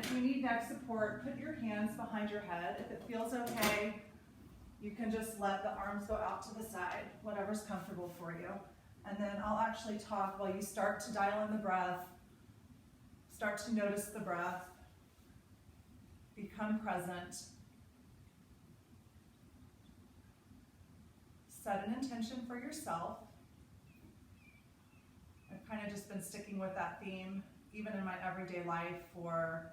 If you need neck support, put your hands behind your head. If it feels okay, you can just let the arms go out to the side, whatever's comfortable for you. And then I'll actually talk while you start to dial in the breath, start to notice the breath, become present. Set an intention for yourself. I've kind of just been sticking with that theme, even in my everyday life, for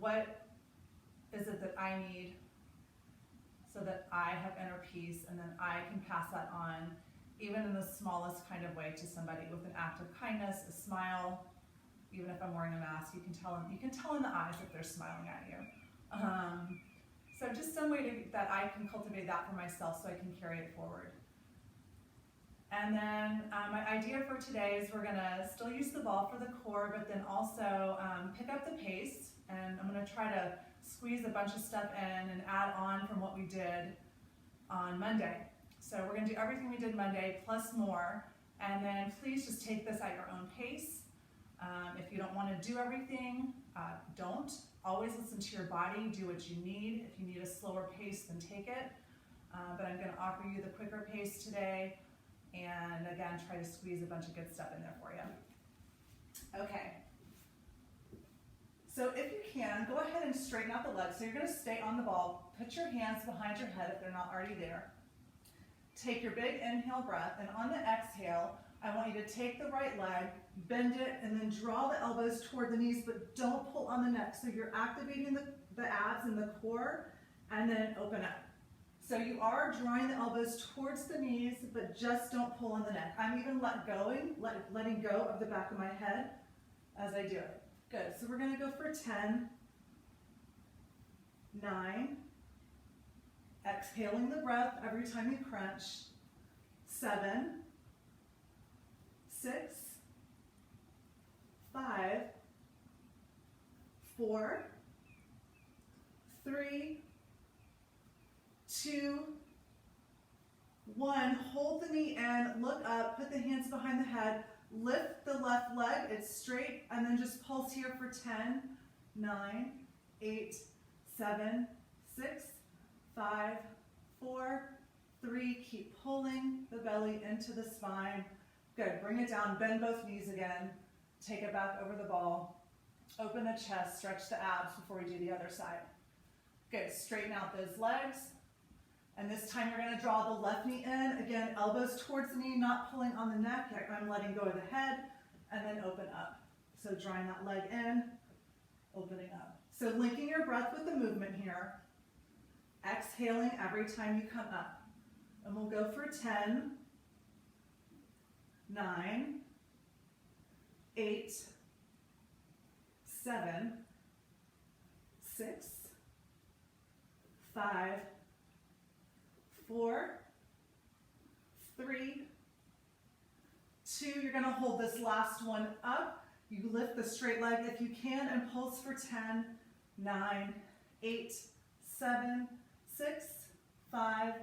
what is it that I need so that I have inner peace, and then I can pass that on, even in the smallest kind of way, to somebody with an act of kindness, a smile. Even if I'm wearing a mask, you can tell in the eyes if they're smiling at you. So just some way that I can cultivate that for myself so I can carry it forward. And then my idea for today is we're gonna still use the ball for the core, but then also pick up the pace, and I'm gonna try to squeeze a bunch of stuff in and add on from what we did on Monday. So we're gonna do everything we did Monday plus more, and then please just take this at your own pace. If you don't wanna do everything, don't. Always listen to your body, do what you need. If you need a slower pace, then take it. But I'm gonna offer you the quicker pace today, and again, try to squeeze a bunch of good stuff in there for you. Okay. So if you can, go ahead and straighten out the legs. So you're gonna stay on the ball. Put your hands behind your head if they're not already there. Take your big inhale breath, and on the exhale, I want you to take the right leg, bend it, and then draw the elbows toward the knees, but don't pull on the neck. So you're activating the abs and the core, and then open up. So you are drawing the elbows towards the knees, but just don't pull on the neck. I'm even letting go of the back of my head as I do it. Good, so we're gonna go for 10, 9, exhaling the breath every time you crunch, 7, 6, 5, 4, 3, 2, 1. Hold the knee in, look up, put the hands behind the head, lift the left leg, it's straight, and then just pulse here for 10, 9, 8, 7, 6, 5, 4, 3. Keep pulling the belly into the spine. Good, bring it down, bend both knees again, take it back over the ball, open the chest, stretch the abs before we do the other side. Good, straighten out those legs, and this time you're gonna draw the left knee in, again, elbows towards the knee, not pulling on the neck, I'm letting go of the head, and then open up. So drawing that leg in, opening up. So linking your breath with the movement here, exhaling every time you come up. And we'll go for 10, 9, 8, 7, 6, 5, 4, 3, 2. You're going to hold this last one up. You lift the straight leg if you can and pulse for 10, 9, 8, 7, 6, 5,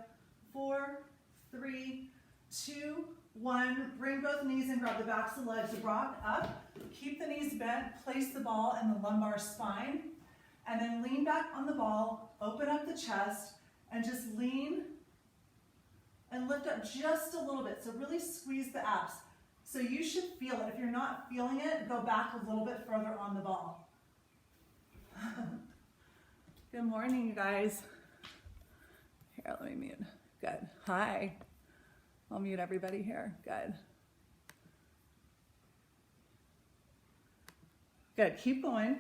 4, 3, 2, 1. Bring both knees and grab the backs of the legs, rock up. Keep the knees bent, place the ball in the lumbar spine, and then lean back on the ball, open up the chest, and just lean and lift up just a little bit. So really squeeze the abs. So you should feel it. If you're not feeling it, go back a little bit further on the ball. Good morning, you guys. Here, let me mute. Good. Hi. I'll mute everybody here. Good. Good. Keep going.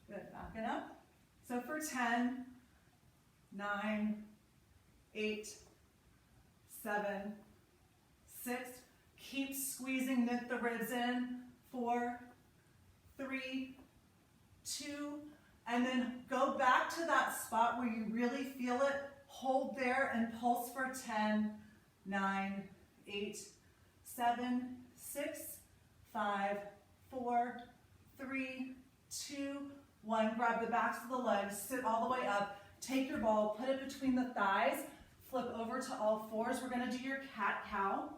Good. Backing up. So for 10, 9, 8, 7, 6. Keep squeezing, knit the ribs in. 4, 3, 2, and then go back to that spot where you really feel it. Hold there and pulse for 10, 9, 8, 7, 6, 5, 4, 3, 2, 1. Grab the backs of the legs, sit all the way up. Take your ball, put it between the thighs, flip over to all fours. We're gonna do your cat-cow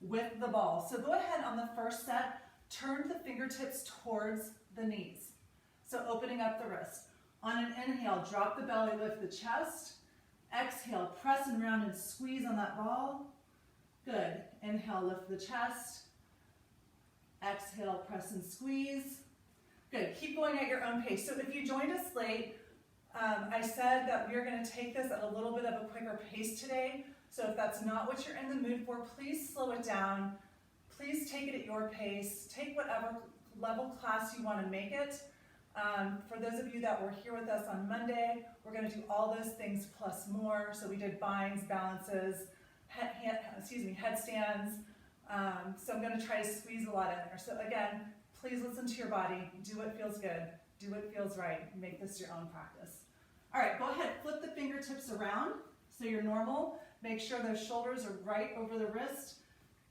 with the ball. So go ahead on the first set, turn the fingertips towards the knees. So opening up the wrist. On an inhale, drop the belly, lift the chest. Exhale, press and round and squeeze on that ball. Good. Inhale, lift the chest. Exhale, press and squeeze. Good. Keep going at your own pace. So if you joined us late, I said that we're going to take this at a little bit of a quicker pace today. So if that's not what you're in the mood for, please slow it down. Please take it at your pace. Take whatever level class you want to make it. For those of you that were here with us on Monday, we're going to do all those things plus more. So we did binds, balances, headstands. So I'm going to try to squeeze a lot in there. So again, please listen to your body. Do what feels good. Do what feels right. Make this your own practice. All right, go ahead, flip the fingertips around so you're normal. Make sure those shoulders are right over the wrist.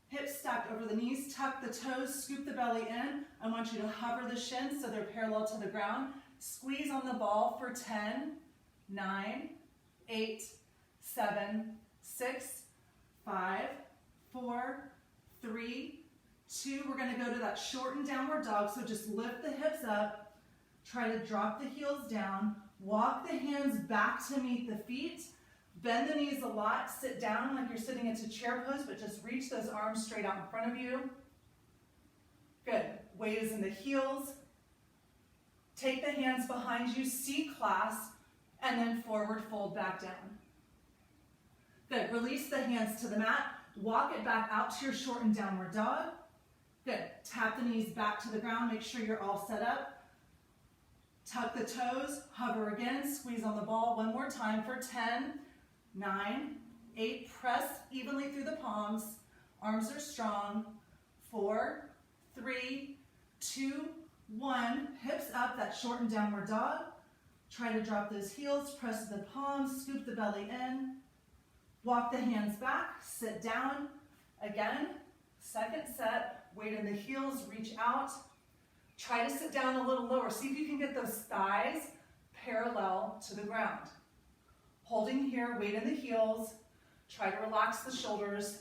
Hips stacked over the knees, tuck the toes, scoop the belly in. I want you to hover the shins so they're parallel to the ground. Squeeze on the ball for 10, 9, 8, 7, 6, 5, 4, 3, 2. We're going to go to that shortened downward dog, so just lift the hips up. Try to drop the heels down. Walk the hands back to meet the feet. Bend the knees a lot. Sit down like you're sitting into chair pose, but just reach those arms straight out in front of you. Good. Weight is in the heels. Take the hands behind you, C-clasp, and then forward fold back down. Good. Release the hands to the mat. Walk it back out to your shortened downward dog. Good. Tap the knees back to the ground. Make sure you're all set up. Tuck the toes, hover again, squeeze on the ball one more time for 10, 9, 8, press evenly through the palms, arms are strong, 4, 3, 2, 1, hips up, that shortened downward dog. Try to drop those heels, press the palms, scoop the belly in, walk the hands back, sit down, again, second set, weight in the heels, reach out. Try to sit down a little lower. See if you can get those thighs parallel to the ground. Holding here, weight in the heels. Try to relax the shoulders.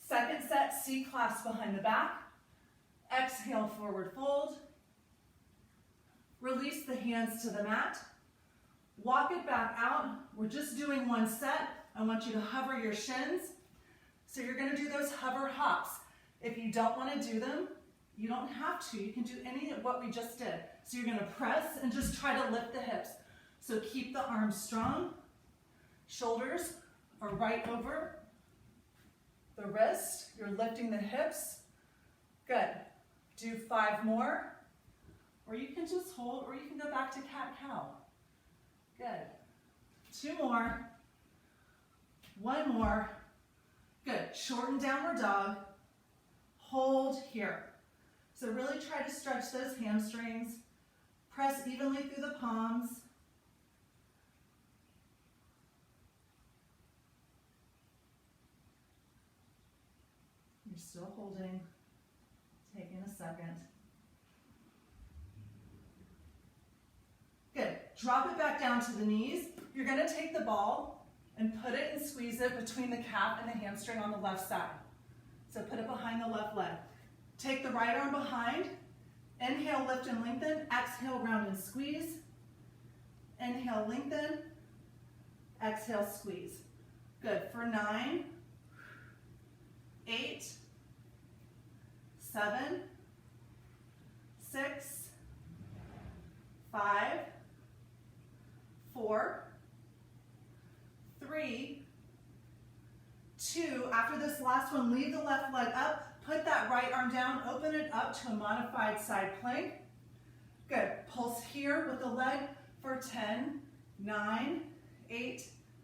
Second set, C-clasp behind the back. Exhale, forward fold. Release the hands to the mat. Walk it back out. We're just doing one set. I want you to hover your shins. So you're going to do those hover hops. If you don't want to do them, you don't have to. You can do any of what we just did. So you're going to press and just try to lift the hips. So keep the arms strong. Shoulders are right over the wrist. You're lifting the hips. Good. Do 5 more. Or you can just hold, or you can go back to cat-cow. Good. 2 more. 1 more. Good. Shorten downward dog. Hold here. So really try to stretch those hamstrings. Press evenly through the palms. You're still holding. Taking a second. Good. Drop it back down to the knees. You're going to take the ball and put it and squeeze it between the calf and the hamstring on the left side. So put it behind the left leg. Take the right arm behind. Inhale, lift and lengthen. Exhale, round and squeeze. Inhale, lengthen. Exhale, squeeze. Good. For 9, 8, 7, 6, 5, 4, 3, 2. After this last one, leave the left leg up. Put that right arm down, open it up to a modified side plank. Good. Pulse here with the leg for 10, 9, 8,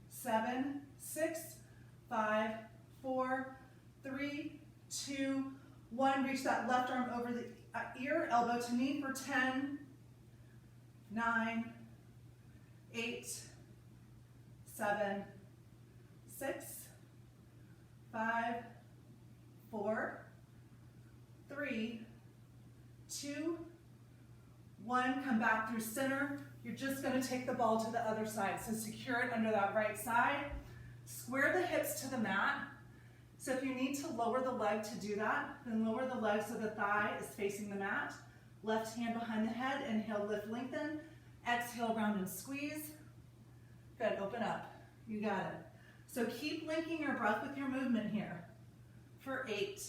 7, 6, 5, 4, 3, 2, 1. Reach that left arm over the ear, elbow to knee for 10, 9, 8, 7, 6, 5, 4, 3, 2, 1. Come back through center. You're just going to take the ball to the other side. So secure it under that right side. Square the hips to the mat. So So if you need to lower the leg to do that, then lower the leg so the thigh is facing the mat. Left hand behind the head, inhale, lift, lengthen. Exhale, round and squeeze. Good, open up. You got it. So keep linking your breath with your movement here. For 8,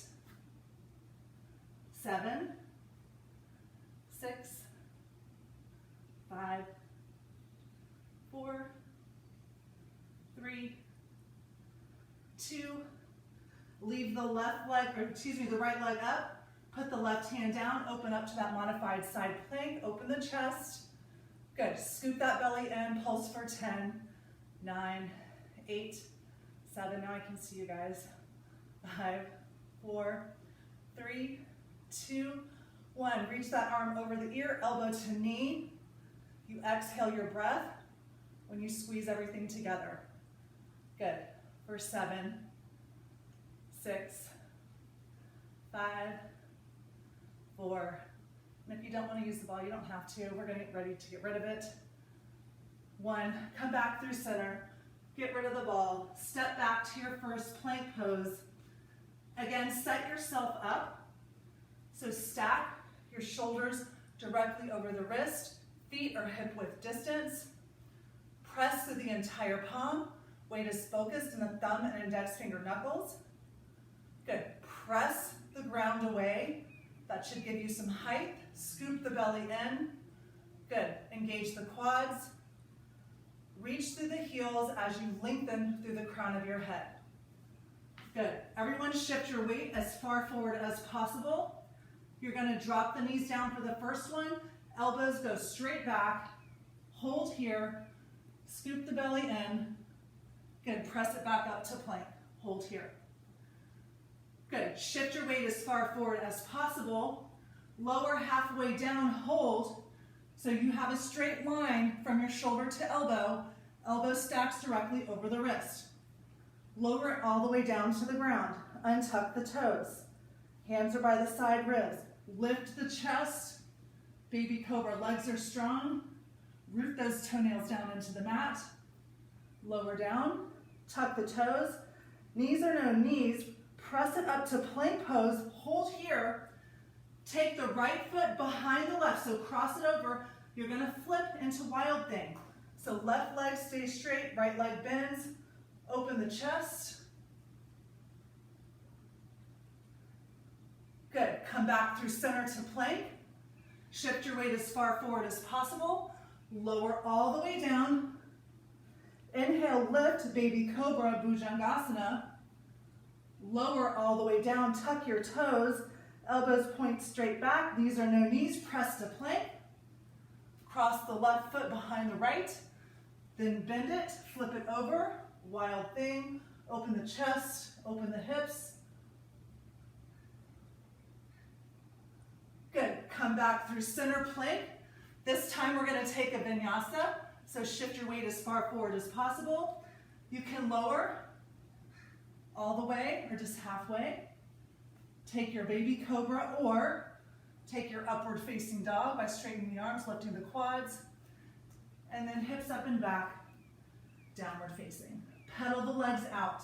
7, 6, 5, 4, 3, 2, leave the left leg, or excuse me, the right leg up. Put the left hand down, open up to that modified side plank, open the chest. Good, scoop that belly in, pulse for 10, 9, 8, 7, now I can see you guys. 5, 4, 3, 2, 1. Reach that arm over the ear, elbow to knee. You exhale your breath when you squeeze everything together. Good, for 7, 6, 5, 4, and if you don't want to use the ball, you don't have to. We're going to get ready to get rid of it. 1, come back through center, get rid of the ball, step back to your first plank pose. Again, set yourself up. So stack your shoulders directly over the wrist, feet are hip width distance. Press through the entire palm. Weight is focused in the thumb and index finger knuckles. Good, press the ground away. That should give you some height. Scoop the belly in. Good. Engage the quads. Reach through the heels as you lengthen through the crown of your head. Good. Everyone shift your weight as far forward as possible. You're going to drop the knees down for the first one. Elbows go straight back. Hold here. Scoop the belly in. Good. Press it back up to plank. Hold here. Good, shift your weight as far forward as possible. Lower halfway down, hold. So you have a straight line from your shoulder to elbow. Elbow stacks directly over the wrist. Lower it all the way down to the ground. Untuck the toes. Hands are by the side ribs. Lift the chest. Baby cobra, legs are strong. Root those toenails down into the mat. Lower down, tuck the toes. Knees or no knees. Press it up to plank pose, hold here. Take the right foot behind the left, so cross it over. You're gonna flip into wild thing. So left leg stays straight, right leg bends. Open the chest. Good, come back through center to plank. Shift your weight as far forward as possible. Lower all the way down. Inhale, lift, baby cobra, bhujangasana. Lower all the way down, tuck your toes, elbows point straight back, knees or no knees, press to plank. Cross the left foot behind the right, then bend it, flip it over, wild thing, open the chest, open the hips. Good, come back through center plank. This time we're gonna take a vinyasa, so shift your weight as far forward as possible. You can lower all the way or just halfway. Take your baby cobra or take your upward facing dog by straightening the arms, lifting the quads, and then hips up and back, downward facing. Pedal the legs out.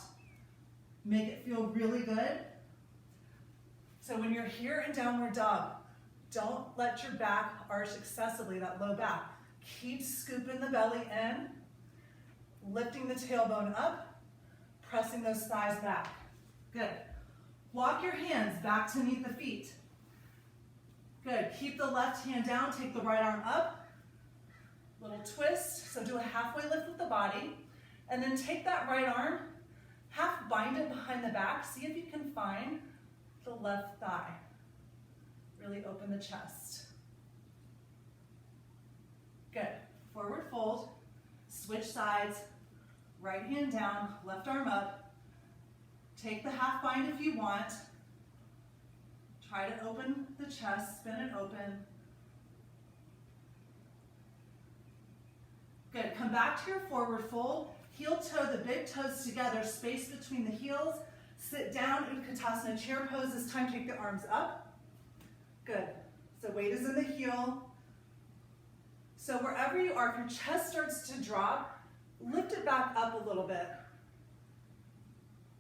Make it feel really good. So when you're here in downward dog, don't let your back arch excessively, that low back. Keep scooping the belly in, lifting the tailbone up, pressing those thighs back. Good. Walk your hands back to meet the feet. Good. Keep the left hand down, take the right arm up. Little twist. So do a halfway lift with the body. And then take that right arm, half bind it behind the back. See if you can find the left thigh. Really open the chest. Good. Forward fold. Switch sides. Right hand down, left arm up. Take the half bind if you want. Try to open the chest, spin it open. Good, come back to your forward fold. Heel toe the big toes together, space between the heels. Sit down, Utkatasana chair pose. This time take the arms up. Good, so weight is in the heel. So wherever you are, if your chest starts to drop, lift it back up a little bit.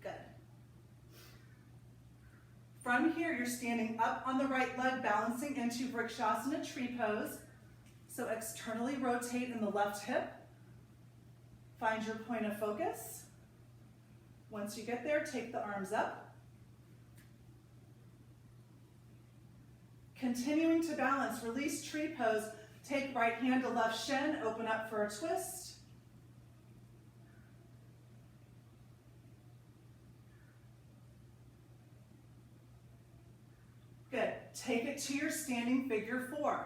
Good. From here, you're standing up on the right leg, balancing into Vrikshasana tree pose. So externally rotate in the left hip. Find your point of focus. Once you get there, take the arms up. Continuing to balance, release tree pose. Take right hand to left shin, open up for a twist. Good. Take it to your standing figure four.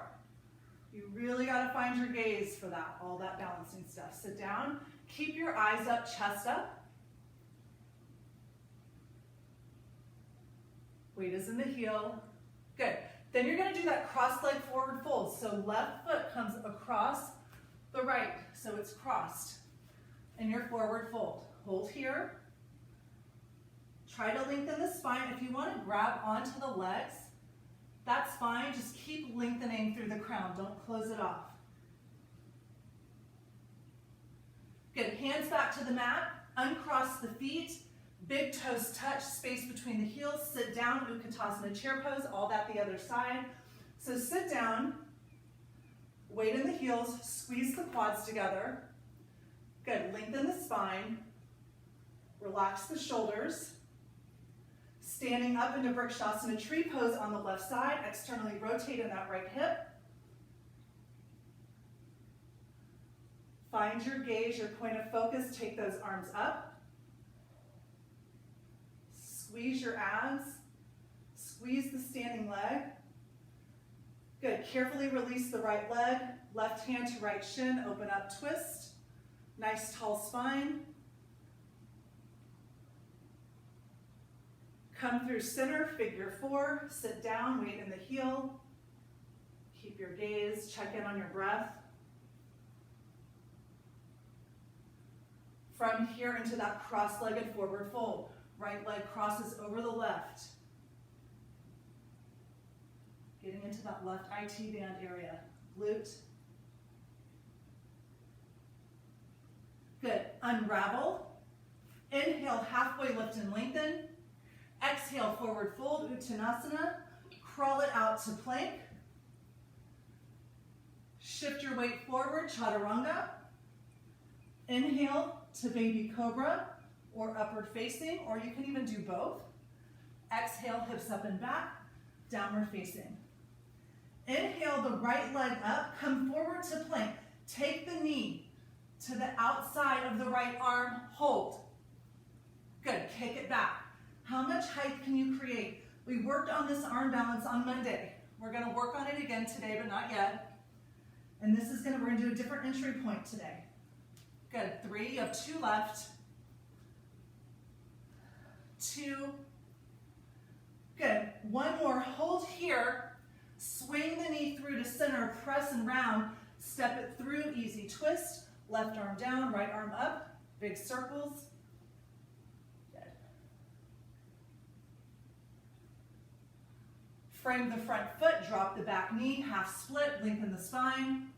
You really got to find your gaze for that, all that balancing stuff. Sit down, keep your eyes up, chest up. Weight is in the heel. Good. Then you're going to do that cross leg forward fold. So left foot comes across the right, so it's crossed. And your forward fold. Hold here. Try to lengthen the spine. If you want to grab onto the legs, that's fine. Just keep lengthening through the crown. Don't close it off. Good. Hands back to the mat. Uncross the feet. Big toes touch, space between the heels. Sit down, Utkatasana chair pose. All that the other side. So sit down. Weight in the heels. Squeeze the quads together. Good. Lengthen the spine. Relax the shoulders. Standing up into Vrikshasana tree pose on the left side. Externally rotate in that right hip. Find your gaze, your point of focus. Take those arms up. Squeeze your abs. Squeeze the standing leg. Good. Carefully release the right leg. Left hand to right shin. Open up, twist. Nice tall spine. Come through center, figure four. Sit down, weight in the heel. Keep your gaze. Check in on your breath. From here into that cross-legged forward fold. Right leg crosses over the left. Getting into that left IT band area. Glute. Good. Unravel. Inhale, halfway lift and lengthen. Exhale, forward fold, Uttanasana. Crawl it out to plank. Shift your weight forward, Chaturanga. Inhale to baby cobra or upward facing, or you can even do both. Exhale, hips up and back, downward facing. Inhale the right leg up, come forward to plank. Take the knee to the outside of the right arm, hold. Good, kick it back. How much height can you create? We worked on this arm balance on Monday. We're gonna work on it again today, but not yet. And this is we're gonna do a different entry point today. Good, 3, you have 2 left. 2. Good, 1 more, hold here. Swing the knee through to center, press and round. Step it through, easy twist. Left arm down, right arm up. Big circles. Frame the front foot, drop the back knee, half split, lengthen the spine.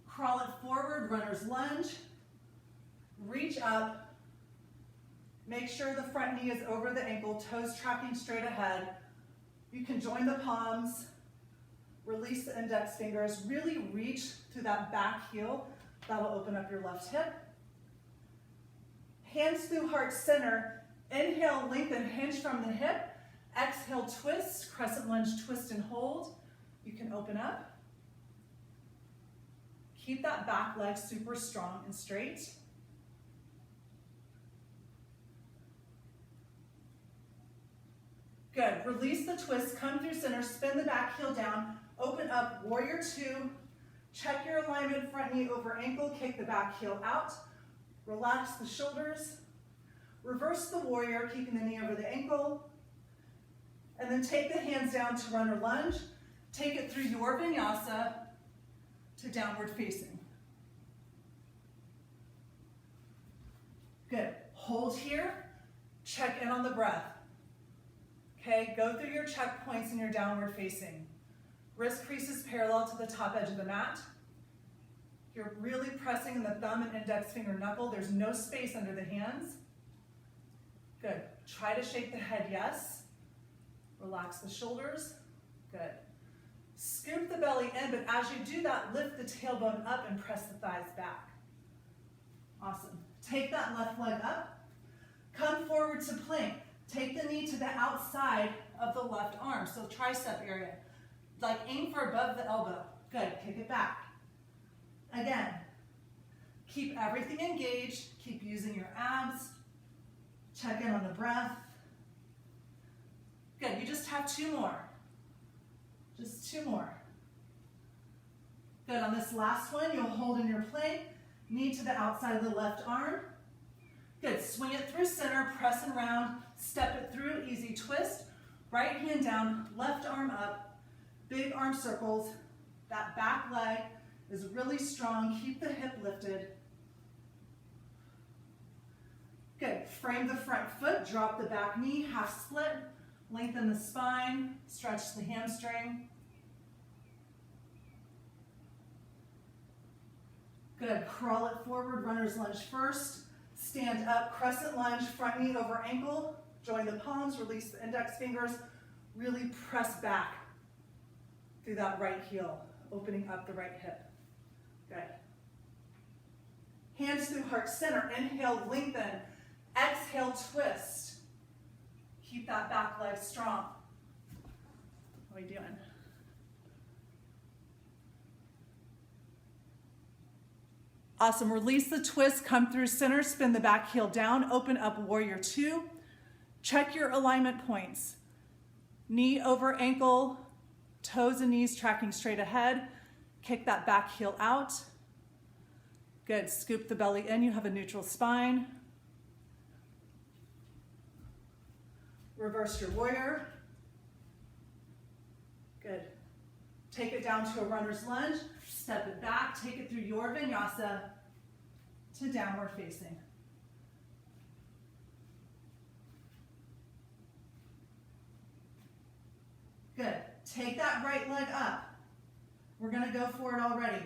Crawl it forward, runner's lunge. Reach up. Make sure the front knee is over the ankle, toes tracking straight ahead. You can join the palms. Release the index fingers. Really reach through that back heel. That'll open up your left hip. Hands through heart center. Inhale, lengthen, hinge from the hip. Exhale, twist, crescent lunge, twist and hold. You can open up. Keep that back leg super strong and straight. Good, release the twist, come through center, spin the back heel down, open up, warrior 2. Check your alignment, front knee over ankle, kick the back heel out. Relax the shoulders. Reverse the warrior, keeping the knee over the ankle. And then take the hands down to runner lunge. Take it through your vinyasa to downward facing. Good. Hold here. Check in on the breath. Okay, go through your checkpoints in your downward facing. Wrist creases parallel to the top edge of the mat. You're really pressing in the thumb and index finger knuckle. There's no space under the hands. Good. Try to shake the head, yes. Relax the shoulders. Good. Scoop the belly in, but as you do that, lift the tailbone up and press the thighs back. Awesome. Take that left leg up. Come forward to plank. Take the knee to the outside of the left arm, so tricep area. Like aim for above the elbow. Good. Kick it back. Again. Keep everything engaged. Keep using your abs. Check in on the breath. Good. You just have 2 more. Just 2 more. Good. On this last one, you'll hold in your plank. Knee to the outside of the left arm. Good. Swing it through center, press and round, step it through, easy twist. Right hand down, left arm up, big arm circles. That back leg is really strong. Keep the hip lifted. Good. Frame the front foot, drop the back knee, half split. Lengthen the spine, stretch the hamstring. Good. Crawl it forward, runner's lunge first. Stand up, crescent lunge, front knee over ankle. Join the palms, release the index fingers. Really press back through that right heel, opening up the right hip. Good. Hands through heart center. Inhale, lengthen. Exhale, twist. Keep that back leg strong. What are we doing? Awesome. Release the twist, come through center, spin the back heel down, open up warrior 2. Check your alignment points. Knee over ankle, toes and knees tracking straight ahead. Kick that back heel out. Good. Scoop the belly in. You have a neutral spine. Reverse your warrior. Good. Take it down to a runner's lunge. Step it back. Take it through your vinyasa to downward facing. Good. Take that right leg up. We're going to go for it already.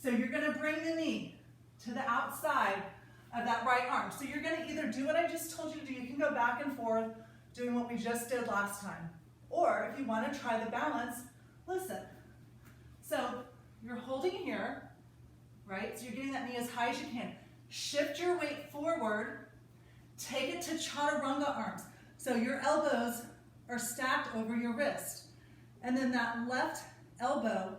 So you're going to bring the knee to the outside of that right arm. So you're going to either do what I just told you to do. You can go back and forth doing what we just did last time. Or if you want to try the balance, listen. So you're holding here, right? So you're getting that knee as high as you can. Shift your weight forward. Take it to Chaturanga arms. So your elbows are stacked over your wrist. And then that left elbow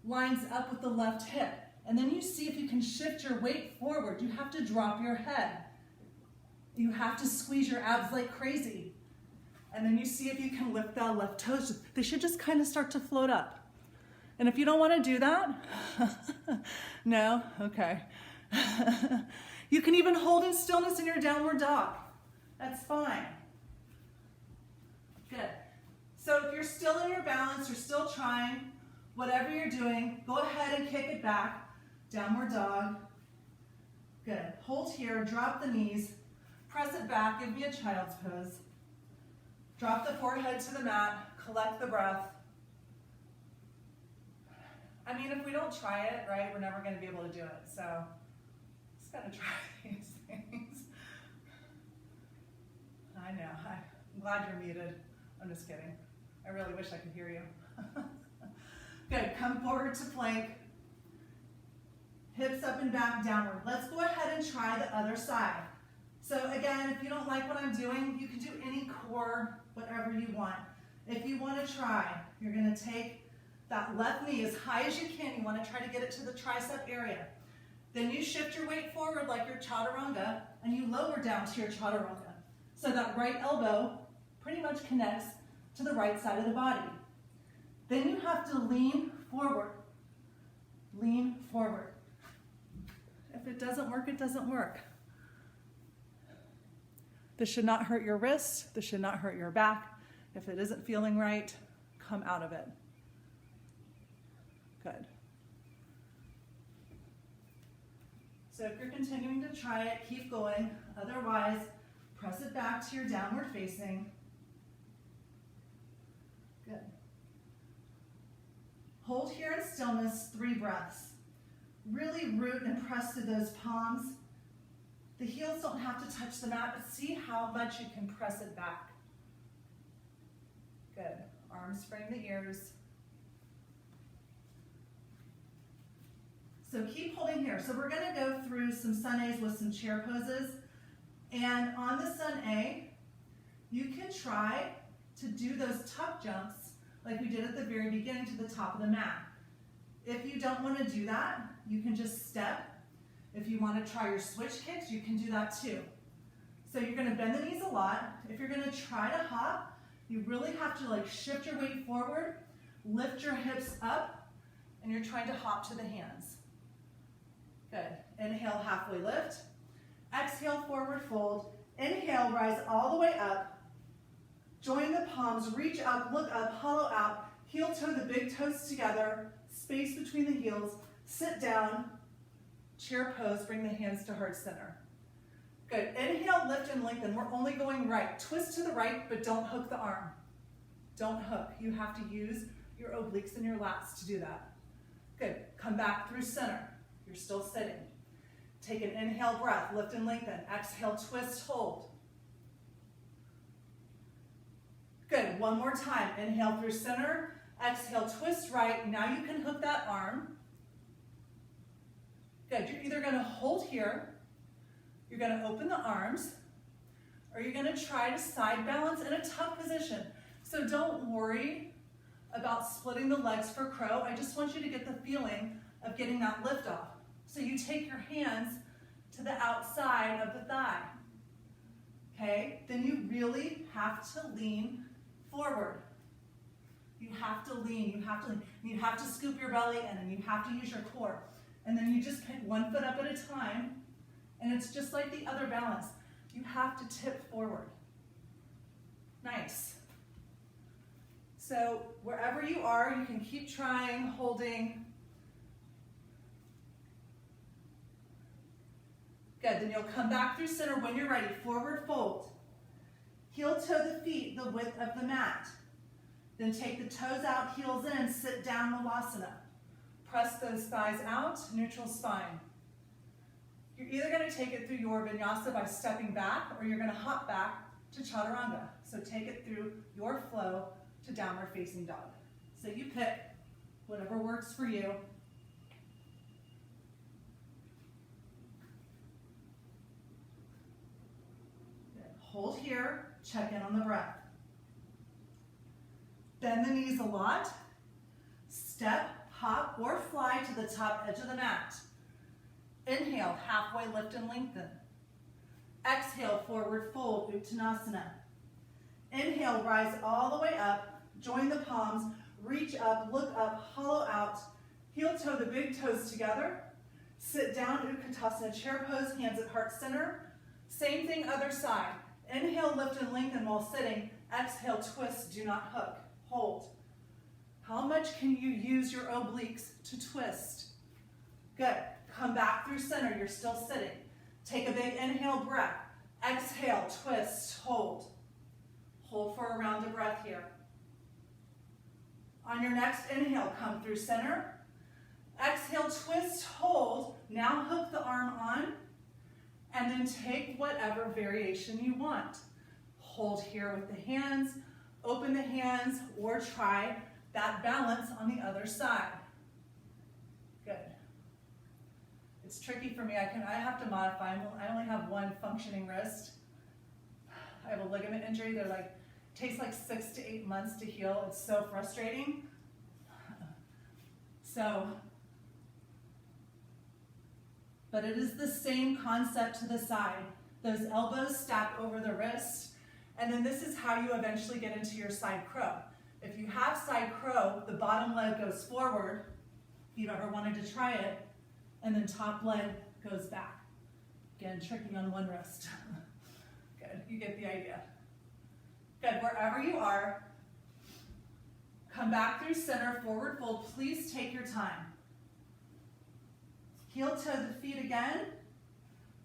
lines up with the left hip. And then you see if you can shift your weight forward. You have to drop your head. You have to squeeze your abs like crazy. And then you see if you can lift that left toes. They should just kind of start to float up. And if you don't want to do that, no? Okay. You can even hold in stillness in your downward dog. That's fine. Good. So if you're still in your balance, you're still trying, whatever you're doing, go ahead and kick it back. Downward dog. Good. Hold here, drop the knees, press it back, give me a child's pose. Drop the forehead to the mat, collect the breath. I mean, if we don't try it, right, we're never going to be able to do it. So, just got to try these things. I know. I'm glad you're muted. I'm just kidding. I really wish I could hear you. Good. Come forward to plank. Hips up and back, downward. Let's go ahead and try the other side. So again, if you don't like what I'm doing, you can do any core, whatever you want. If you want to try, you're going to take that left knee as high as you can. You want to try to get it to the tricep area. Then you shift your weight forward like your Chaturanga, and you lower down to your Chaturanga. So that right elbow pretty much connects to the right side of the body. Then you have to lean forward. Lean forward. If it doesn't work, it doesn't work. This should not hurt your wrist. This should not hurt your back. If it isn't feeling right, come out of it. Good. So if you're continuing to try it, keep going. Otherwise, press it back to your downward facing. Good. Hold here in stillness, 3 breaths. Really root and press to those palms. The heels don't have to touch the mat, but see how much you can press it back. Good. Arms frame the ears. So keep holding here. So we're going to go through some Sun A's with some chair poses. And on the Sun A, you can try to do those tuck jumps like we did at the very beginning to the top of the mat. If you don't want to do that, you can just step. If you want to try your switch kicks, you can do that too. So you're going to bend the knees a lot. If you're going to try to hop, you really have to like shift your weight forward, lift your hips up, and you're trying to hop to the hands. Good. Inhale, halfway lift. Exhale, forward fold. Inhale, rise all the way up. Join the palms, reach up, look up, hollow out. Heel toe the big toes together, space between the heels. Sit down, chair pose, bring the hands to heart center. Good. Inhale, lift and lengthen. We're only going right. Twist to the right, but don't hook the arm. Don't hook. You have to use your obliques and your lats to do that. Good. Come back through center. You're still sitting. Take an inhale breath, lift and lengthen. Exhale, twist, hold. Good, one more time. Inhale through center, exhale, twist right. Now you can hook that arm. Good, you're either gonna hold here, you're gonna open the arms, or you're gonna try to side balance in a tuck position. So don't worry about splitting the legs for crow. I just want you to get the feeling of getting that lift off. So you take your hands to the outside of the thigh, okay? Then you really have to lean forward. You have to lean, you have to lean. You have to scoop your belly in and you have to use your core. And then you just pick one foot up at a time, and it's just like the other balance. You have to tip forward. Nice. So wherever you are, you can keep trying, holding. Good, then you'll come back through center when you're ready. Forward fold. Heel toe the feet the width of the mat. Then take the toes out, heels in, sit down, Navasana. Press those thighs out, neutral spine. You're either going to take it through your vinyasa by stepping back, or you're going to hop back to Chaturanga. So take it through your flow to downward facing dog. So you pick whatever works for you. Hold here, check in on the breath. Bend the knees a lot. Step, hop, or fly to the top edge of the mat. Inhale, halfway lift and lengthen. Exhale, forward fold, Uttanasana. Inhale, rise all the way up. Join the palms, reach up, look up, hollow out. Heel toe the big toes together. Sit down, Utkatasana, chair pose, hands at heart center. Same thing, other side. Inhale, lift and lengthen while sitting. Exhale, twist, do not hook. Hold. How much can you use your obliques to twist? Good. Come back through center. You're still sitting. Take a big inhale breath. Exhale, twist, hold. Hold for a round of breath here. On your next inhale, come through center. Exhale, twist, hold. Now hook the arm on. And then take whatever variation you want. Hold here with the hands, open the hands, or try that balance on the other side. Good. It's tricky for me. I have to modify. I only have one functioning wrist. I have a ligament injury. They're like, takes like 6 to 8 months to heal. It's so frustrating. But it is the same concept to the side. Those elbows stack over the wrist, and then this is how you eventually get into your side crow. If you have side crow, the bottom leg goes forward, if you've ever wanted to try it, and then top leg goes back. Again, tricky on one wrist. Good, you get the idea. Good, wherever you are, come back through center, forward fold. Please take your time. Heel toe the feet again.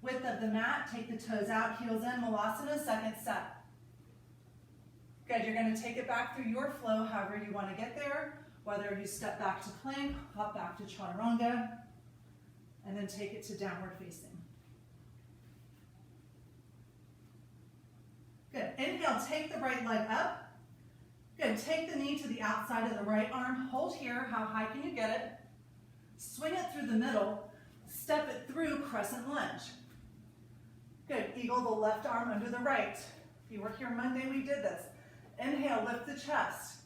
Width of the mat, take the toes out, heels in, Malasana, second set. Good, you're going to take it back through your flow, however you want to get there, whether you step back to plank, hop back to Chaturanga, and then take it to downward facing. Good. Inhale, take the right leg up. Good. Take the knee to the outside of the right arm. Hold here. How high can you get it? Swing it through the middle. Step it through crescent lunge. Good. Eagle the left arm under the right. If you were here Monday, we did this. Inhale, lift the chest.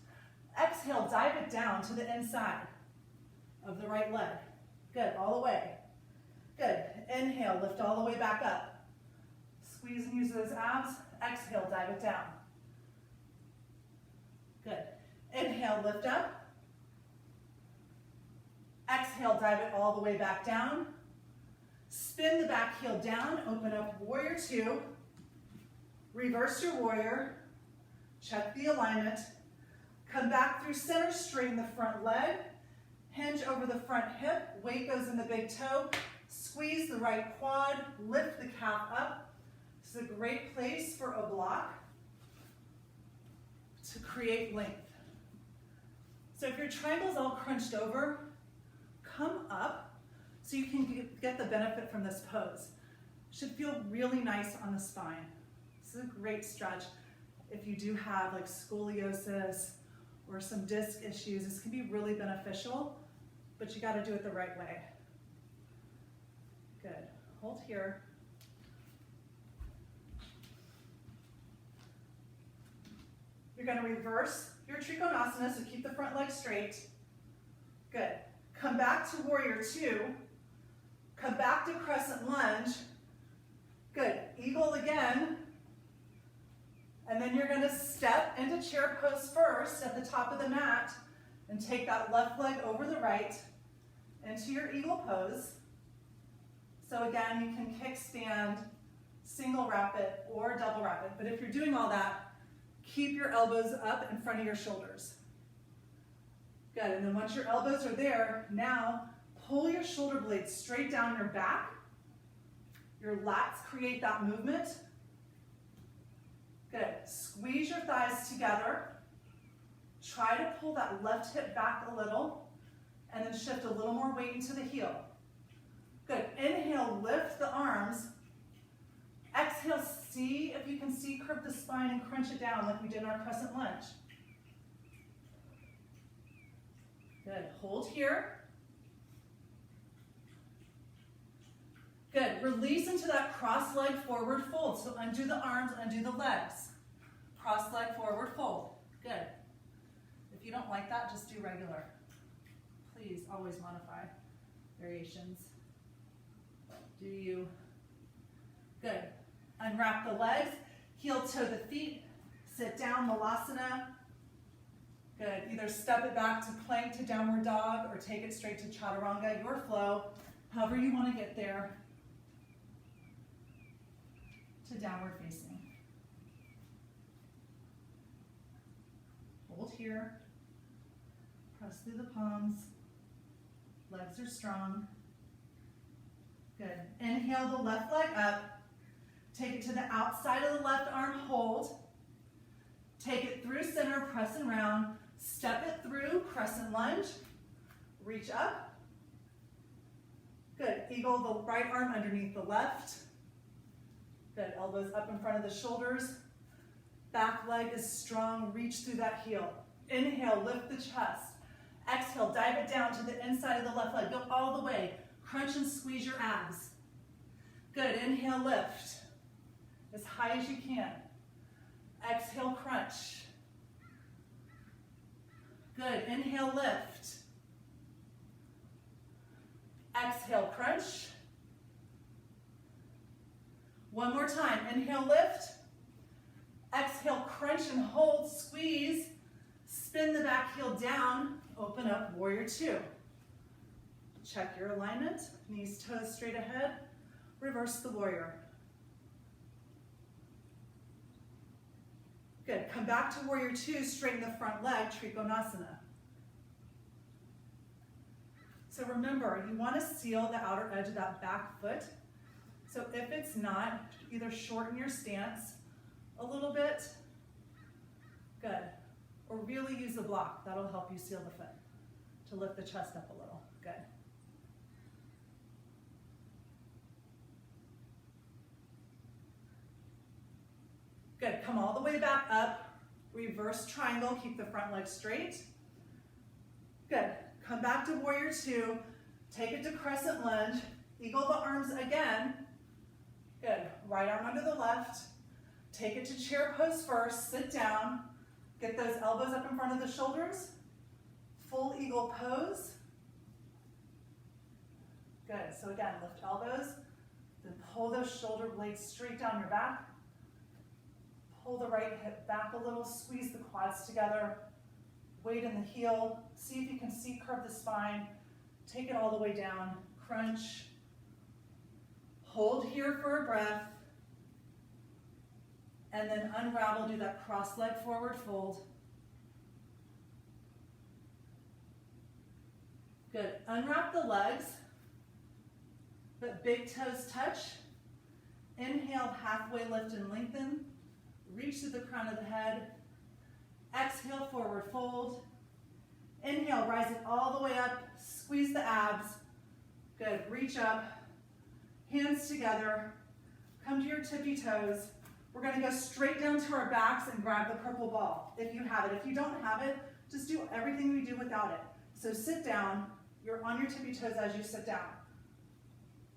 Exhale, dive it down to the inside of the right leg. Good. All the way. Good. Inhale, lift all the way back up. Squeeze and use those abs. Exhale, dive it down. Good. Inhale, lift up. Exhale, dive it all the way back down. Spin the back heel down, open up warrior two. Reverse your warrior. Check the alignment. Come back through center, straighten the front leg. Hinge over the front hip, weight goes in the big toe. Squeeze the right quad, lift the calf up. This is a great place for a block to create length. So if your triangle's all crunched over, come up so you can get the benefit from this pose. Should feel really nice on the spine. This is a great stretch. If you do have like scoliosis or some disc issues, this can be really beneficial, but you got to do it the right way. Good. Hold here. You're going to reverse your Trikonasana, so keep the front leg straight. Good. Come back to warrior two. Come back to crescent lunge. Good. Eagle again. And then you're going to step into chair pose first at the top of the mat and take that left leg over the right into your eagle pose. So again, you can kickstand, single wrap it, or double wrap it. But if you're doing all that, keep your elbows up in front of your shoulders. Good, and then once your elbows are there, now pull your shoulder blades straight down your back. Your lats create that movement. Good, squeeze your thighs together. Try to pull that left hip back a little, and then shift a little more weight into the heel. Good, inhale, lift the arms. Exhale, see if you can curve the spine and crunch it down like we did in our crescent lunge. Good, hold here. Good, release into that cross leg forward fold. So undo the arms, undo the legs. Cross leg forward fold. Good. If you don't like that, just do regular. Please always modify variations. Do you? Good. Unwrap the legs, heel toe the feet, sit down, Navasana. Good. Either step it back to plank to downward dog or take it straight to Chaturanga, your flow, however you want to get there to downward facing. Hold here. Press through the palms. Legs are strong. Good. Inhale the left leg up. Take it to the outside of the left arm, hold. Take it through center, press and round. Step it through, crescent lunge. Reach up. Good. Eagle the right arm underneath the left. Good. Elbows up in front of the shoulders. Back leg is strong. Reach through that heel. Inhale, lift the chest. Exhale, dive it down to the inside of the left leg. Go all the way. Crunch and squeeze your abs. Good. Inhale, lift as high as you can. Exhale, crunch. Good. Inhale, lift. Exhale, crunch. One more time. Inhale, lift. Exhale, crunch and hold. Squeeze. Spin the back heel down. Open up, warrior two. Check your alignment. Knees, toes straight ahead. Reverse the warrior. Good. Come back to warrior two. Straighten the front leg, Trikonasana. So remember, you want to seal the outer edge of that back foot. So if it's not, either shorten your stance a little bit. Good. Or really use the block. That'll help you seal the foot to lift the chest up a little. Good. Good, come all the way back up. Reverse triangle, keep the front leg straight. Good, come back to warrior two. Take it to crescent lunge. Eagle the arms again. Good, right arm under the left. Take it to chair pose first, sit down. Get those elbows up in front of the shoulders. Full eagle pose. Good, so again, lift elbows, then pull those shoulder blades straight down your back. Pull the right hip back a little, squeeze the quads together, weight in the heel. See if you can C-curve the spine. Take it all the way down, crunch. Hold here for a breath. And then unravel, do that cross leg forward fold. Good, unwrap the legs, but big toes touch. Inhale, halfway lift and lengthen. Reach to the crown of the head. Exhale, forward fold. Inhale, rise it all the way up. Squeeze the abs. Good, reach up. Hands together. Come to your tippy toes. We're going to go straight down to our backs and grab the purple ball if you have it. If you don't have it, just do everything we do without it. So sit down. You're on your tippy toes as you sit down.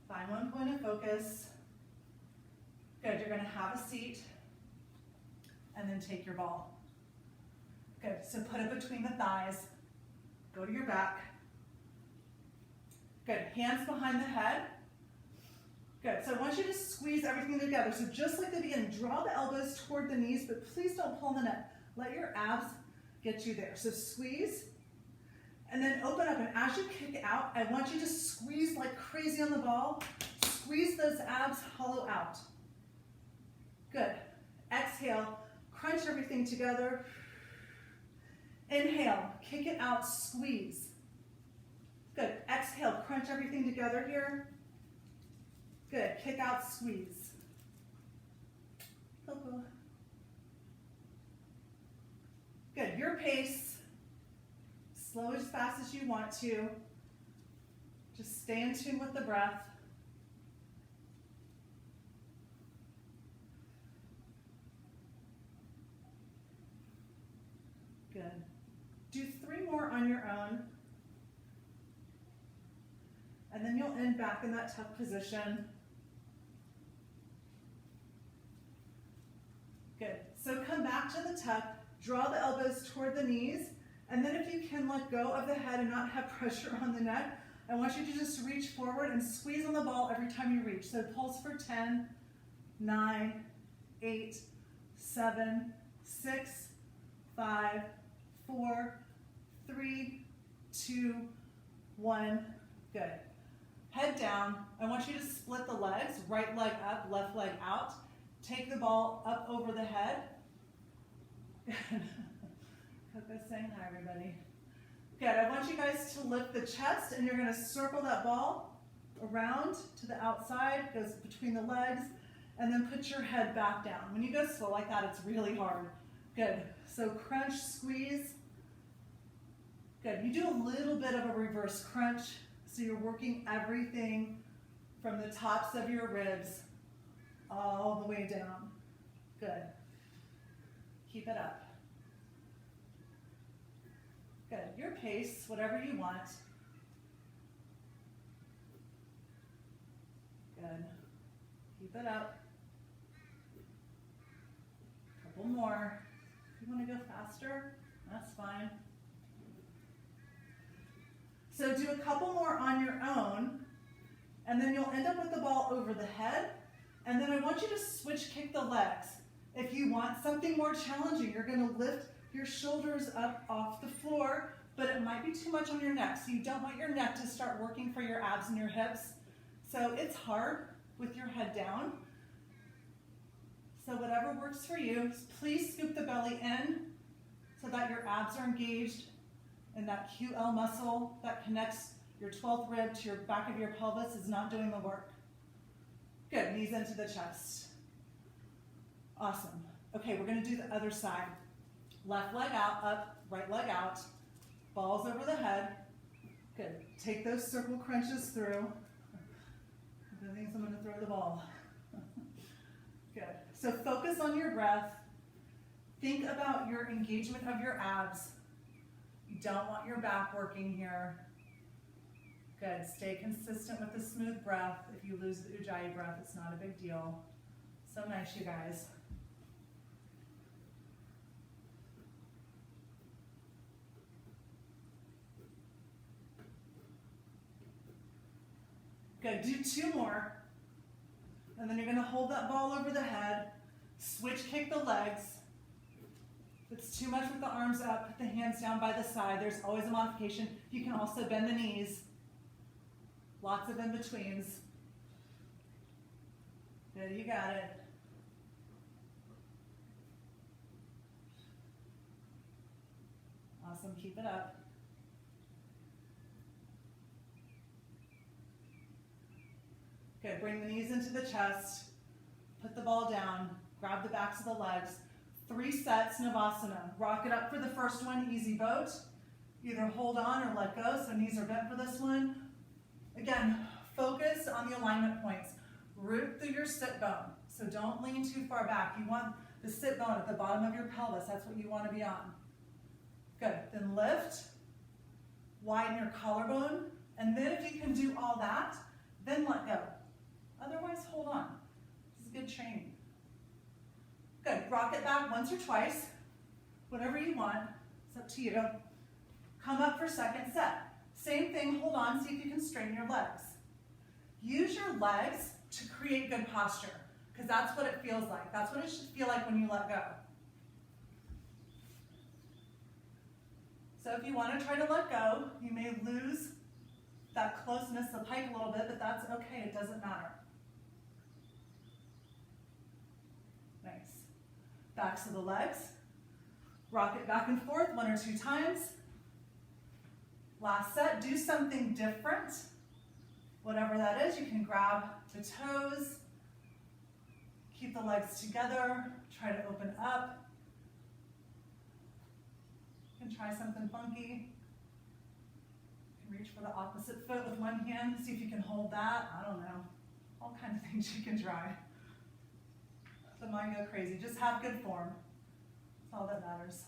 Find one point of focus. Good, you're going to have a seat and then take your ball. Good, so put it between the thighs. Go to your back. Good, hands behind the head. Good, so I want you to squeeze everything together. So just like the beginning, draw the elbows toward the knees, but please don't pull on the neck. Let your abs get you there. So squeeze, and then open up, and as you kick out, I want you to squeeze like crazy on the ball. Squeeze those abs, hollow out. Good, exhale, crunch everything together. Inhale, kick it out, squeeze. Good, exhale, crunch everything together here. Good, kick out, squeeze. Good, your pace. Slow as fast as you want to. Just stay in tune with the breath. Good. Do 3 more on your own. And then you'll end back in that tuck position. Good. So come back to the tuck, draw the elbows toward the knees, and then if you can let go of the head and not have pressure on the neck, I want you to just reach forward and squeeze on the ball every time you reach. So pulse for 10, 9, 8, 7, 6, 5, 4, 3, 2, 1. Good. Head down. I want you to split the legs, right leg up, left leg out. Take the ball up over the head. Coco's saying hi, everybody. Good, I want you guys to lift the chest, and you're going to circle that ball around to the outside, goes between the legs, and then put your head back down. When you go slow like that, it's really hard. Good, so crunch, squeeze. Good, you do a little bit of a reverse crunch, so you're working everything from the tops of your ribs all the way down. Good. Keep it up. Good. Your pace, whatever you want. Good. Keep it up. Couple more. If you want to go faster, that's fine. So do a couple more on your own, and then you'll end up with the ball over the head. And then I want you to switch kick the legs. If you want something more challenging, you're going to lift your shoulders up off the floor, but it might be too much on your neck. So you don't want your neck to start working for your abs and your hips. So it's hard with your head down. So whatever works for you, please scoop the belly in so that your abs are engaged and that QL muscle that connects your 12th rib to your back of your pelvis is not doing the work. Good, knees into the chest. Awesome. Okay, we're going to do the other side. Left leg out, up, right leg out. Balls over the head. Good. Take those circle crunches through. I think I'm going to throw the ball. Good. So focus on your breath. Think about your engagement of your abs. You don't want your back working here. Good. Stay consistent with the smooth breath. If you lose the Ujjayi breath, it's not a big deal. So nice, you guys. Good. Do 2 more. And then you're going to hold that ball over the head. Switch kick the legs. If it's too much with the arms up, put the hands down by the side. There's always a modification. You can also bend the knees. Lots of in-betweens. Good, you got it. Awesome, keep it up. Good, bring the knees into the chest. Put the ball down. Grab the backs of the legs. 3 sets, Navasana. Rock it up for the first one, easy boat. Either hold on or let go, so knees are bent for this one. Again, focus on the alignment points. Root through your sit bone, so don't lean too far back. You want the sit bone at the bottom of your pelvis. That's what you want to be on. Good, then lift, widen your collarbone, and then if you can do all that, then let go. Otherwise, hold on. This is good training. Good, rock it back once or twice, whatever you want, it's up to you. Come up for second set. Same thing, hold on, see if you can straighten your legs. Use your legs to create good posture, because that's what it feels like. That's what it should feel like when you let go. So if you want to try to let go, you may lose that closeness of pike a little bit, but that's okay, it doesn't matter. Nice. Backs of the legs. Rock it back and forth 1 or 2 times. Last set, do something different. Whatever that is, you can grab the toes, keep the legs together, try to open up. You can try something funky. You can reach for the opposite foot with one hand, see if you can hold that. I don't know. All kinds of things you can try. The mind go crazy. Just have good form. That's all that matters.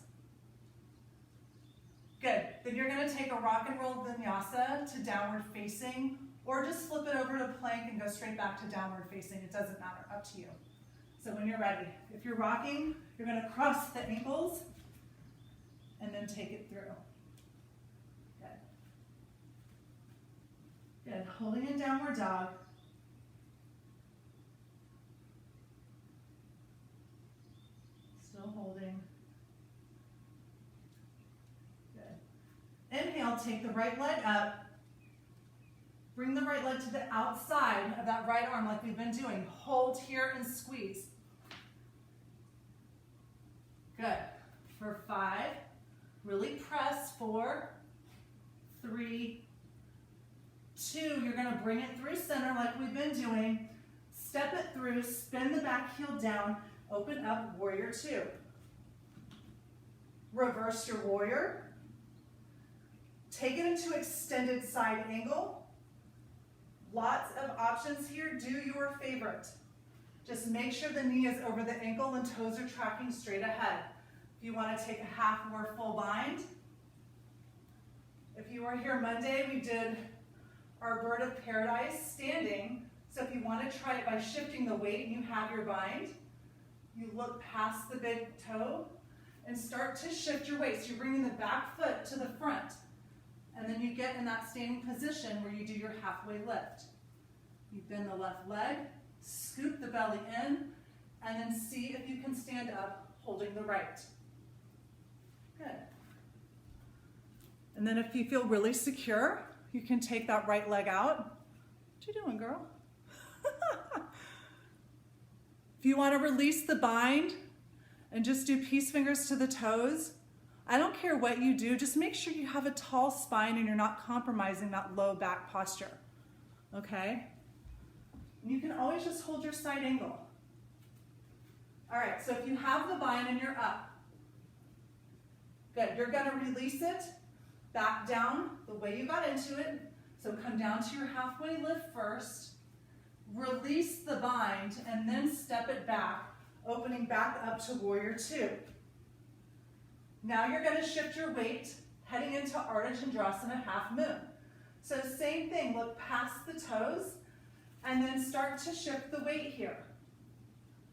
Good. Then you're going to take a rock and roll vinyasa to downward facing, or just flip it over to plank and go straight back to downward facing. It doesn't matter. Up to you. So when you're ready, if you're rocking, you're going to cross the ankles and then take it through. Good. Good. Holding in downward dog. Still holding. Inhale, take the right leg up. Bring the right leg to the outside of that right arm like we've been doing. Hold here and squeeze. Good. For 5, really press. 4, 3, 2. You're going to bring it through center like we've been doing. Step it through, spin the back heel down, open up, warrior 2. Reverse your warrior. Take it into extended side angle. Lots of options here. Do your favorite. Just make sure the knee is over the ankle and toes are tracking straight ahead. If you want to take a half or full bind. If you were here Monday, we did our bird of paradise standing. So if you want to try it by shifting the weight and you have your bind, you look past the big toe and start to shift your weight. So you're bringing the back foot to the front. And then you get in that standing position where you do your halfway lift. You bend the left leg, scoop the belly in, and then see if you can stand up holding the right. Good. And then if you feel really secure, you can take that right leg out. What you doing, girl? If you want to release the bind and just do peace fingers to the toes, I don't care what you do, just make sure you have a tall spine and you're not compromising that low back posture, okay? And you can always just hold your side angle. All right, so if you have the bind and you're up, good, you're gonna release it back down the way you got into it. So come down to your halfway lift first, Release the bind and then step it back, opening back up to warrior two. Now you're going to shift your weight, heading into Ardha Chandrasana, half moon. So same thing, look past the toes, and then start to shift the weight here.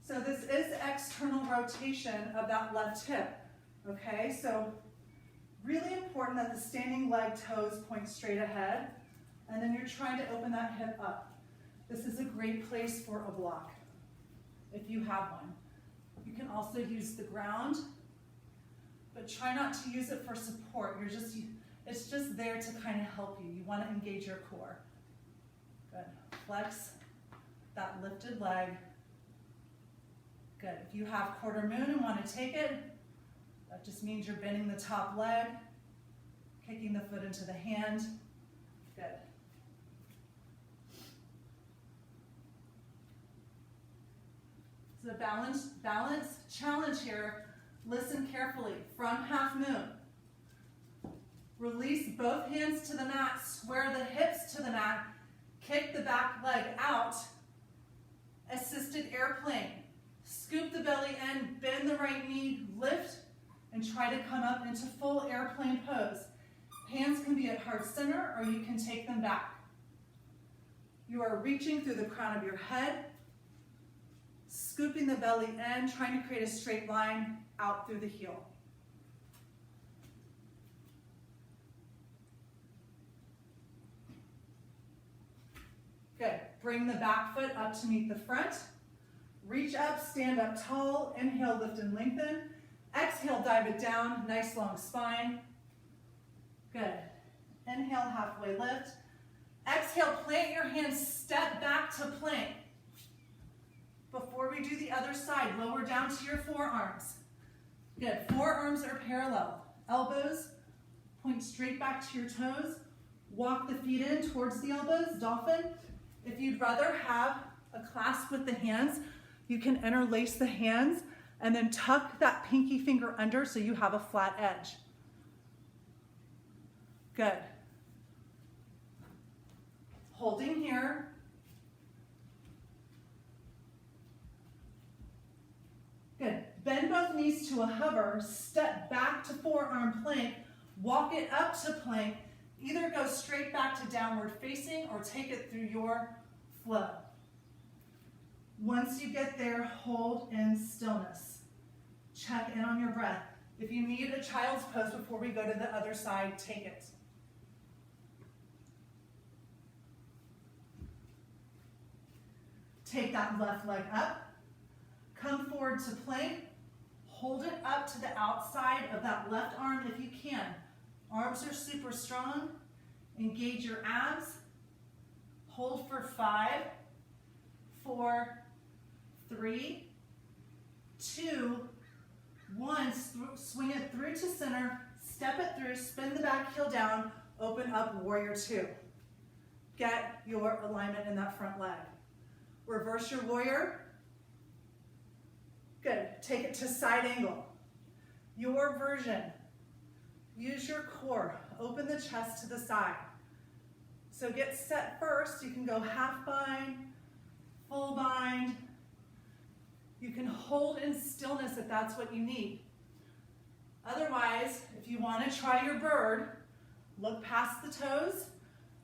So this is external rotation of that left hip, okay? So really important that the standing leg toes point straight ahead, and then you're trying to open that hip up. This is a great place for a block, if you have one. You can also use the ground, but try not to use it for support. It's just there to kind of help you. You want to engage your core. Good. Flex that lifted leg. Good. If you have quarter moon and want to take it, that just means you're bending the top leg, kicking the foot into the hand. Good. So the balance challenge here, listen carefully. From half moon, release both hands to the mat, square the hips to the mat, kick the back leg out, assisted airplane. Scoop the belly in, bend the right knee, lift, and try to come up into full airplane pose. Hands can be at heart center, or you can take them back. You are reaching through the crown of your head, scooping the belly in, trying to create a straight line out through the heel. Good. Bring the back foot up to meet the front. Reach up, stand up tall. Inhale, lift and lengthen. Exhale, dive it down. Nice long spine. Good. Inhale, halfway lift. Exhale, plant your hands, step back to plank. Before we do the other side, lower down to your forearms. Good. Forearms are parallel. Elbows point straight back to your toes. Walk the feet in towards the elbows, dolphin. If you'd rather have a clasp with the hands, you can interlace the hands and then tuck that pinky finger under so you have a flat edge. Good. Holding here. Good. Bend both knees to a hover, step back to forearm plank, walk it up to plank. Either go straight back to downward facing or take it through your flow. Once you get there, hold in stillness. Check in on your breath. If you need a child's pose before we go to the other side, take it. Take that left leg up. Come forward to plank. Hold it up to the outside of that left arm if you can. Arms are super strong. Engage your abs. Hold for 5, 4, 3, 2, 1. Swing it through to center. Step it through. Spin the back heel down. Open up warrior two. Get your alignment in that front leg. Reverse your warrior. Good. Take it to side angle. Your version. Use your core. Open the chest to the side. So get set first. You can go half bind, full bind. You can hold in stillness if that's what you need. Otherwise, if you want to try your bird, look past the toes,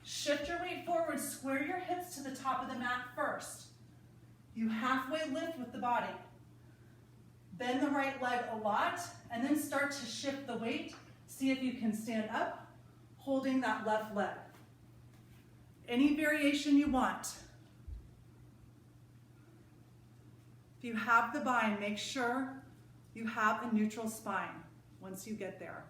shift your weight forward, square your hips to the top of the mat first. You halfway lift with the body. Bend the right leg a lot, and then start to shift the weight. See if you can stand up, holding that left leg. Any variation you want. If you have the bind, make sure you have a neutral spine once you get there.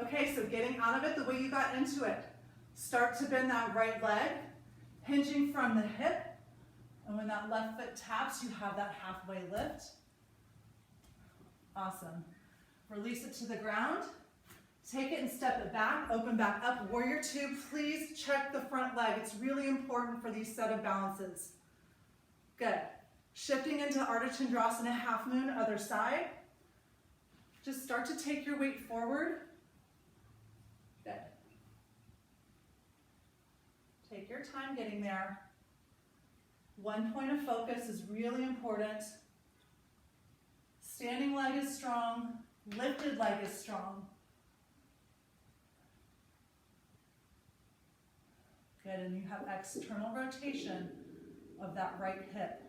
Okay, so getting out of it the way you got into it. Start to bend that right leg, hinging from the hip. And when that left foot taps, you have that halfway lift. Awesome. Release it to the ground. Take it and step it back. Open back up. Warrior two, please check the front leg. It's really important for these set of balances. Good. Shifting into Ardha Chandrasana, half moon, other side. Just start to take your weight forward. Good. Take your time getting there. One point of focus is really important. Standing leg is strong, lifted leg is strong. Good, and you have external rotation of that right hip,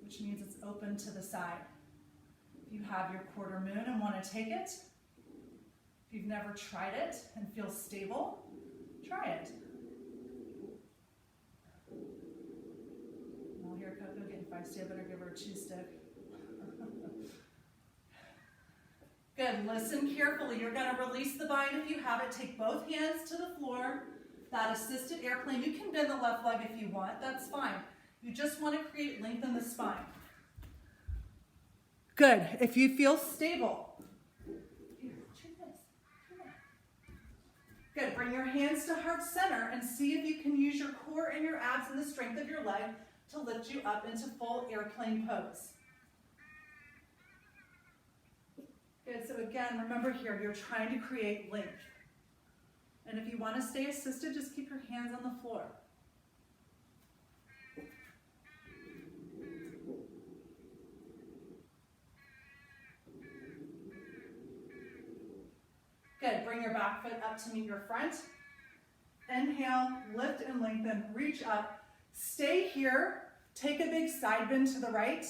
which means it's open to the side. If you have your quarter moon and want to take it, if you've never tried it and feel stable, try it. I'll hear Coco getting feisty, I better give her a chew stick. Good, listen carefully. You're going to release the bind if you have it. Take both hands to the floor. That assisted airplane. You can bend the left leg if you want, that's fine. You just want to create length in the spine. Good, if you feel stable. Good, bring your hands to heart center and see if you can use your core and your abs and the strength of your leg to lift you up into full airplane pose. Good, so again, remember here, you're trying to create length. And if you want to stay assisted, just keep your hands on the floor. Good, bring your back foot up to meet your front. Inhale, lift and lengthen, reach up. Stay here, take a big side bend to the right.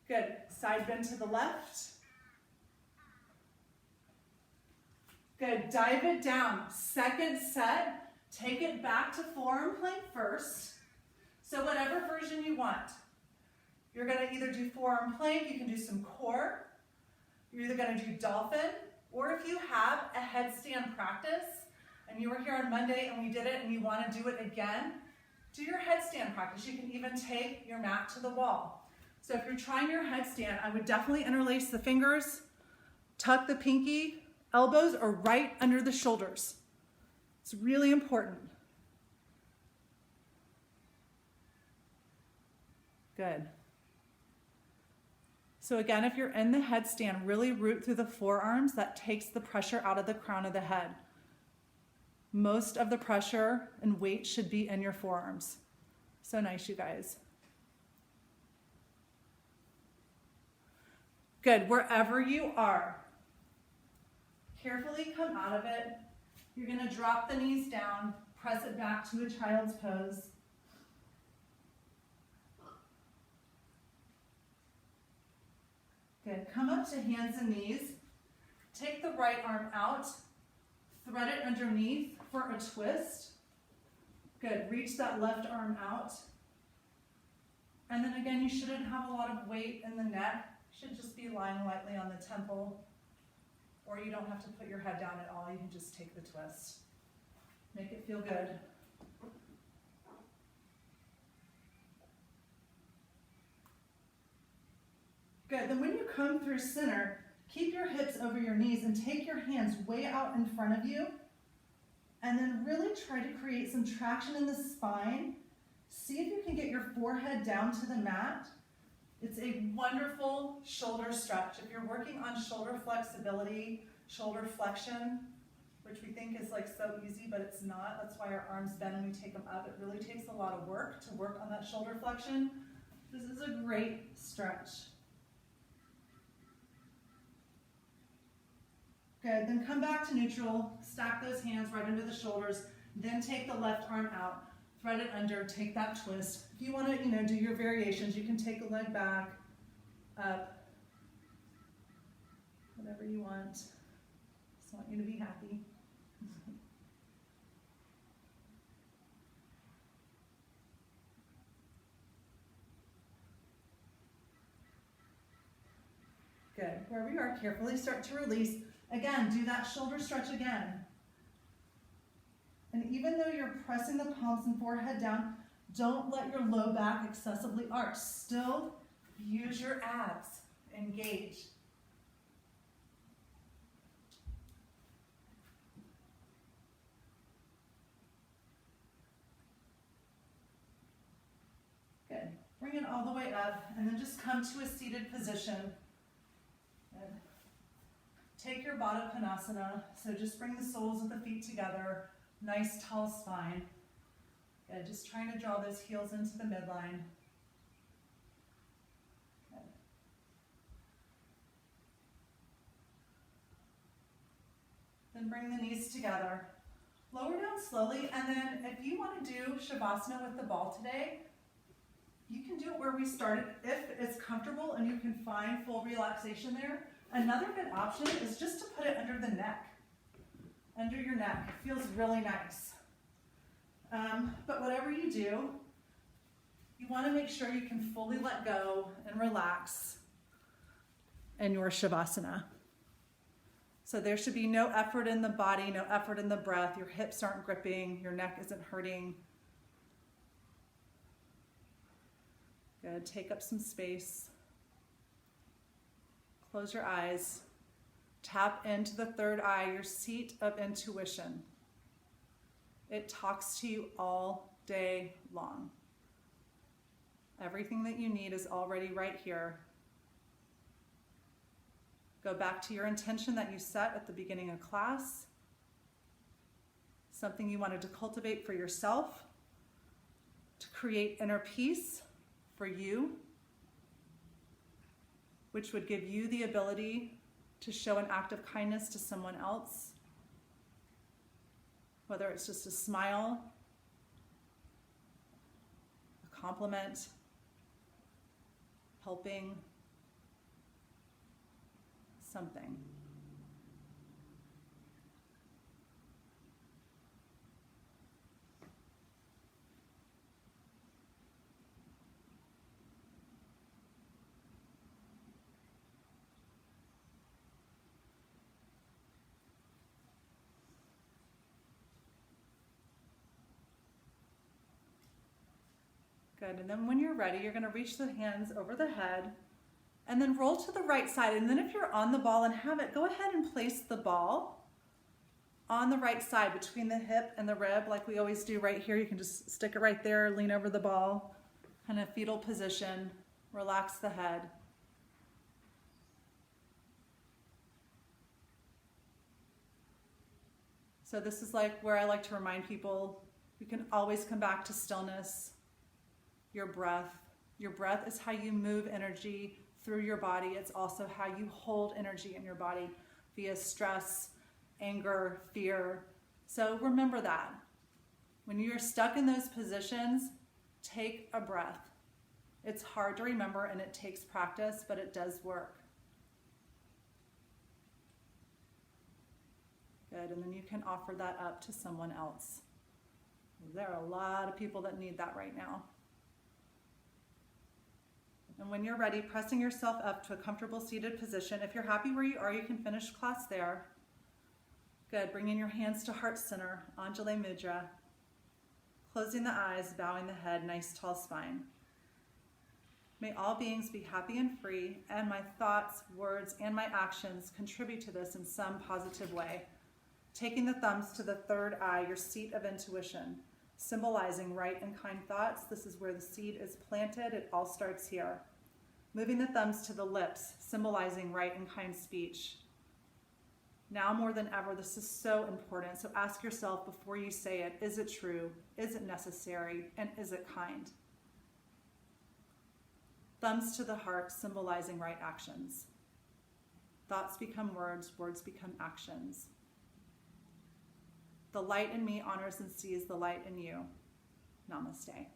Good, side bend to the left. Good, dive it down. Second set, take it back to forearm plank first. So whatever version you want. You're gonna either do forearm plank, you can do some core. You're either gonna do dolphin, or if you have a headstand practice, and you were here on Monday and we did it and you wanna do it again, do your headstand practice. You can even take your mat to the wall. So if you're trying your headstand, I would definitely interlace the fingers, tuck the pinky, elbows are right under the shoulders. It's really important. Good. So again, if you're in the headstand, really root through the forearms. That takes the pressure out of the crown of the head. Most of the pressure and weight should be in your forearms. So nice, you guys. Good, wherever you are, carefully come out of it. You're gonna drop the knees down, press it back to a child's pose. Good, come up to hands and knees. Take the right arm out, thread it underneath for a twist. Good, reach that left arm out. And then again, you shouldn't have a lot of weight in the neck. You should just be lying lightly on the temple. Or you don't have to put your head down at all, you can just take the twist. Make it feel good. Good, then when you come through center, keep your hips over your knees and take your hands way out in front of you. And then really try to create some traction in the spine. See if you can get your forehead down to the mat. It's a wonderful shoulder stretch. If you're working on shoulder flexibility, shoulder flexion, which we think is like so easy, but it's not. That's why our arms bend and we take them up. It really takes a lot of work to work on that shoulder flexion. This is a great stretch. Good, then come back to neutral, stack those hands right under the shoulders, then take the left arm out. Thread it under, take that twist. If you want to, do your variations, you can take a leg back, up, whatever you want. Just want you to be happy. Good. Where we are, carefully start to release. Again, do that shoulder stretch again. And even though you're pressing the palms and forehead down, don't let your low back excessively arch. Still use your abs. Engage. Bring it all the way up, and then just come to a seated position. Good. Take your Baddha Konasana, so just bring the soles of the feet together, nice tall spine. Good. Just trying to draw those heels into the midline. Good. Then bring the knees together. Lower down slowly, and then if you want to do Shavasana with the ball today, you can do it where we started if it's comfortable and you can find full relaxation there. Another good option is just to put it under the neck, under your neck. It feels really nice. But whatever you do, you want to make sure you can fully let go and relax in your Shavasana. So there should be no effort in the body, no effort in the breath. Your hips aren't gripping, your neck isn't hurting. Good, take up some space. Close your eyes. Tap into the third eye, your seat of intuition. It talks to you all day long. Everything that you need is already right here. Go back to your intention that you set at the beginning of class. Something you wanted to cultivate for yourself, to create inner peace for you, which would give you the ability to show an act of kindness to someone else, whether it's just a smile, a compliment, helping, something. Good, and then when you're ready, you're going to reach the hands over the head and then roll to the right side. And then if you're on the ball and have it, go ahead and place the ball on the right side between the hip and the rib like we always do right here. You can just stick it right there, lean over the ball, kind of fetal position, relax the head. So this is like where I like to remind people, you can always come back to stillness, your breath. Your breath is how you move energy through your body. It's also how you hold energy in your body via stress, anger, fear. So remember that. When you're stuck in those positions, take a breath. It's hard to remember and it takes practice, but it does work. Good, and then you can offer that up to someone else. There are a lot of people that need that right now. And when you're ready, pressing yourself up to a comfortable seated position. If you're happy where you are, you can finish class there. Good, bringing your hands to heart center, Anjali Mudra. Closing the eyes, bowing the head, nice tall spine. May all beings be happy and free, and my thoughts, words, and my actions contribute to this in some positive way. Taking the thumbs to the third eye, your seat of intuition, symbolizing right and kind thoughts. This is where the seed is planted. It all starts here. Moving the thumbs to the lips, symbolizing right and kind speech. Now more than ever, this is so important. So ask yourself before you say it, is it true? Is it necessary? And is it kind? Thumbs to the heart, symbolizing right actions. Thoughts become words, words become actions. The light in me honors and sees the light in you. Namaste.